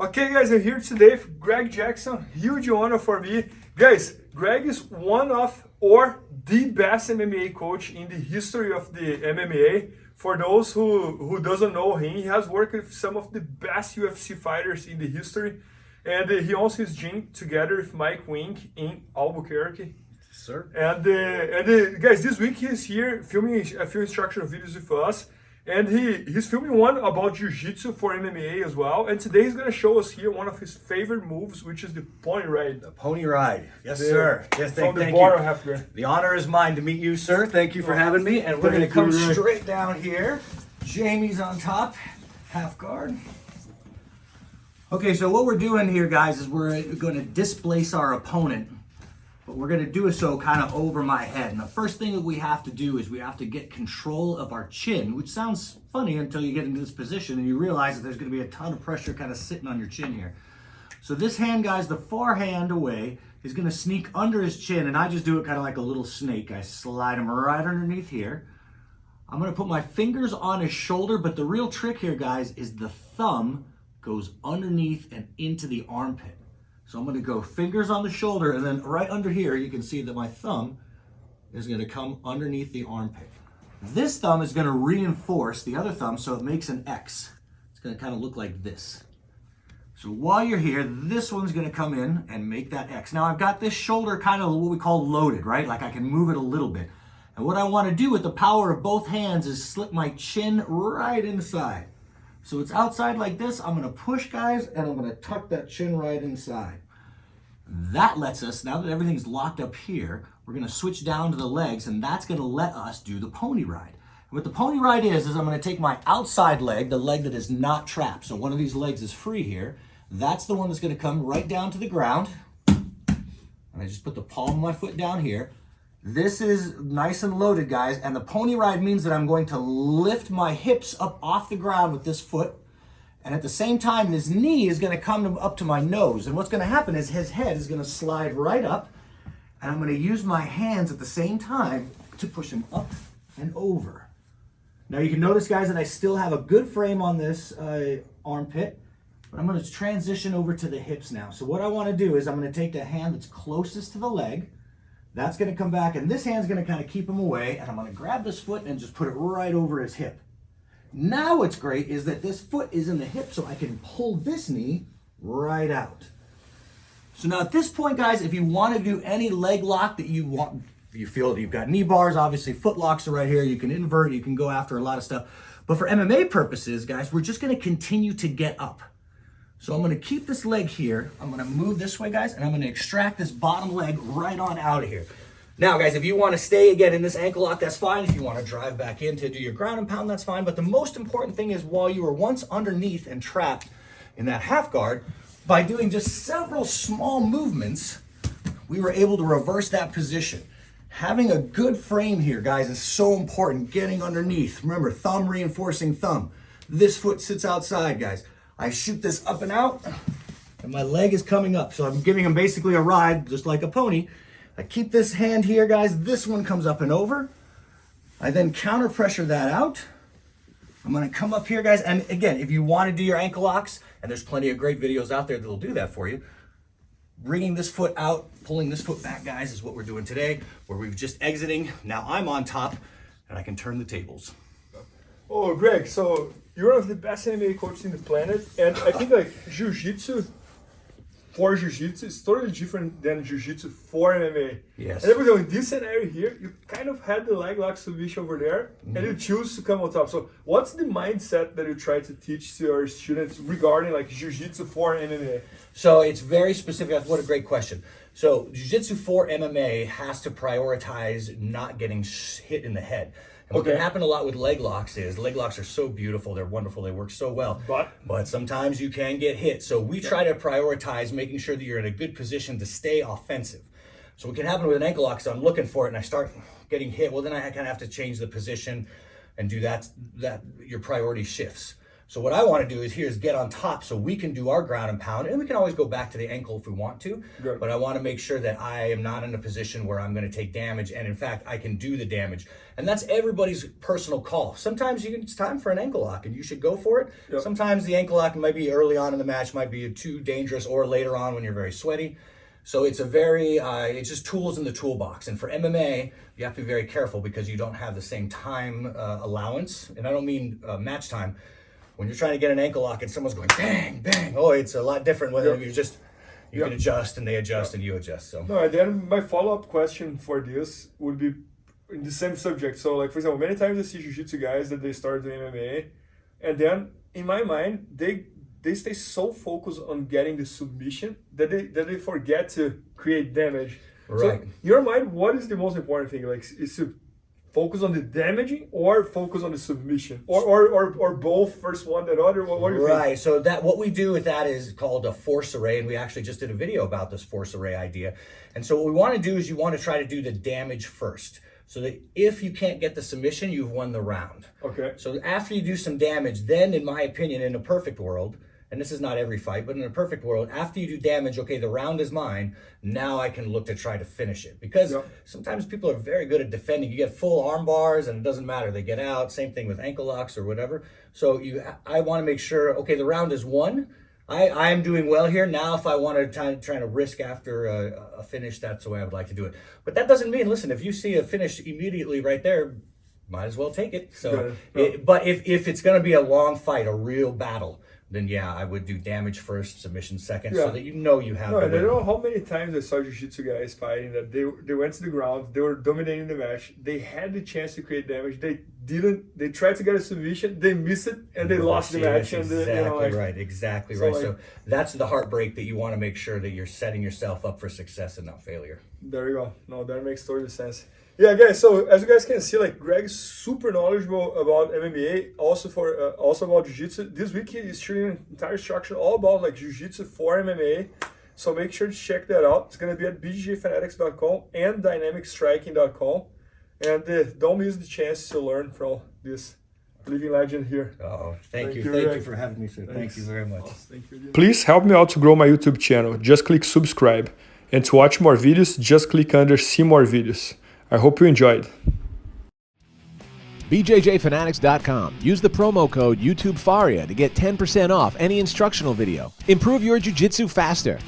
Okay guys, I'm here today with Greg Jackson. Huge honor for me. Guys, Greg is one of or the best MMA coach in the history of the MMA. For those who doesn't know him, he has worked with some of the best UFC fighters in the history. And he owns his gym together with Mike Wink in Albuquerque. Sir. And guys, this week he's here filming a few instructional videos with us. And he's filming one about Jiu-Jitsu for MMA as well. And today he's going to show us here one of his favorite moves, which is the Pony Ride. The Pony Ride. Yes, sir. Yes, thank you. The honor is mine to meet you, sir. Thank you for having me. And we're going to come straight down here. Jamie's on top, half guard. Okay, so what we're doing here, guys, is we're going to displace our opponent. But we're going to do so kind of over my head. And the first thing that we have to do is we have to get control of our chin, which sounds funny until you get into this position and you realize that there's going to be a ton of pressure kind of sitting on your chin here. So this hand, guys, the far hand away, is going to sneak under his chin, and I just do it kind of like a little snake. I slide him right underneath here. I'm going to put my fingers on his shoulder, but the real trick here, guys, is the thumb goes underneath and into the armpit. So I'm going to go fingers on the shoulder, and then right under here, you can see that my thumb is going to come underneath the armpit. This thumb is going to reinforce the other thumb, so it makes an X. It's going to kind of look like this. So while you're here, this one's going to come in and make that X. Now I've got this shoulder kind of what we call loaded, right? Like I can move it a little bit. And what I want to do with the power of both hands is slip my chin right inside. So it's outside like this. I'm going to push, guys, and I'm going to tuck that chin right inside. That lets us, now that everything's locked up here, we're going to switch down to the legs, and that's going to let us do the Pony Ride. And what the Pony Ride is I'm going to take my outside leg, the leg that is not trapped. So one of these legs is free here. That's the one that's going to come right down to the ground. And I just put the palm of my foot down here. This is nice and loaded, guys, and the Pony Ride means that I'm going to lift my hips up off the ground with this foot, and at the same time, his knee is going to come up to my nose, and what's going to happen is his head is going to slide right up, and I'm going to use my hands at the same time to push him up and over. Now you can notice, guys, that I still have a good frame on this armpit, but I'm going to transition over to the hips now. So what I want to do is I'm going to take the hand that's closest to the leg. That's going to come back, and this hand's going to kind of keep him away, and I'm going to grab this foot and just put it right over his hip. Now what's great is that this foot is in the hip, so I can pull this knee right out. So now at this point, guys, if you want to do any leg lock that you want, you feel that you've got knee bars, obviously foot locks are right here, you can invert, you can go after a lot of stuff. But for MMA purposes, guys, we're just going to continue to get up. So I'm going to keep this leg here. I'm going to move this way, guys, and I'm going to extract this bottom leg right on out of here. Now, guys, if you want to stay again in this ankle lock, that's fine. If you want to drive back in to do your ground and pound, that's fine. But the most important thing is while you were once underneath and trapped in that half guard, by doing just several small movements, we were able to reverse that position. Having a good frame here, guys, is so important. Getting underneath. Remember, thumb reinforcing thumb. This foot sits outside, guys. I shoot this up and out, and my leg is coming up. So I'm giving him basically a ride, just like a pony. I keep this hand here, guys. This one comes up and over. I then counter pressure that out. I'm going to come up here, guys. And again, if you want to do your ankle locks, and there's plenty of great videos out there that'll do that for you, bringing this foot out, pulling this foot back, guys, is what we're doing today, where we're just exiting. Now I'm on top, and I can turn the tables. Oh, Greg, so you're one of the best MMA coaches in the planet, and I think like Jiu-Jitsu for Jiu-Jitsu is totally different than Jiu-Jitsu for MMA. Yes. And everything in this scenario here, you kind of had the leg lock submission over there, and you choose to come on top. So what's the mindset that you try to teach to your students regarding like Jiu-Jitsu for MMA? So it's very specific. What a great question. So Jiu-Jitsu for MMA has to prioritize not getting hit in the head. And what can happen a lot with leg locks is leg locks are so beautiful, they're wonderful, they work so well. But sometimes you can get hit. So we try to prioritize making sure that you're in a good position to stay offensive. So what can happen with an ankle lock, so I'm looking for it and I start getting hit, well then I kind of have to change the position and do that your priority shifts. So what I want to do is get on top so we can do our ground and pound, and we can always go back to the ankle if we want to. Good. But I want to make sure that I am not in a position where I'm going to take damage, and in fact, I can do the damage. And that's everybody's personal call. Sometimes it's time for an ankle lock, and you should go for it. Yep. Sometimes the ankle lock might be early on in the match, might be too dangerous, or later on when you're very sweaty. So it's it's just tools in the toolbox. And for MMA, you have to be very careful because you don't have the same time allowance. And I don't mean match time. When you're trying to get an ankle lock and someone's going bang, bang, it's a lot different when you can adjust and they adjust and you adjust. So no, and then my follow-up question for this would be in the same subject. So like, for example, many times I see jiu-jitsu guys that they start doing MMA, and then in my mind, they stay so focused on getting the submission that they forget to create damage. Right. So in your mind, what is the most important thing? Like, is to focus on the damaging or focus on the submission, or both, first one then other? What do you think? Right. So what we do with that is called a force array, and we actually just did a video about this force array idea. And so what we want to do is you want to try to do the damage first, so that if you can't get the submission, you've won the round. Okay. So after you do some damage, then in my opinion, in a perfect world, and this is not every fight, but in a perfect world, after you do damage, okay, the round is mine. Now I can look to try to finish it. Because sometimes people are very good at defending. You get full arm bars and it doesn't matter. They get out. Same thing with ankle locks or whatever. So I want to make sure, okay, the round is won. I'm doing well here. Now if I want to try to risk after a finish, that's the way I would like to do it. But that doesn't mean, listen, if you see a finish immediately right there, might as well take it. So, but if it's going to be a long fight, a real battle, then I would do damage first, submission second, so that you have. No, I don't know how many times I saw jiu-jitsu guys fighting that they went to the ground, they were dominating the match, they had the chance to create damage, they tried to get a submission, they missed it, and they lost the match. Exactly right. So that's the heartbreak that you want to make sure that you're setting yourself up for success and not failure. There you go. No, that makes total sense. Yeah, guys, so as you guys can see, like, Greg's super knowledgeable about MMA, also about jiu-jitsu. This week he is shooting an entire structure all about like jiu-jitsu for MMA. So make sure to check that out. It's going to be at bjjfanatics.com and dynamicstriking.com. And don't miss the chance to learn from this living legend here. Oh, thank you for having me, sir. Thank you very much. Thank you. Please help me out to grow my YouTube channel. Just click subscribe. And to watch more videos, just click under see more videos. I hope you enjoyed. BJJFanatics.com. Use the promo code YouTubeFaria to get 10% off any instructional video. Improve your jiu-jitsu faster.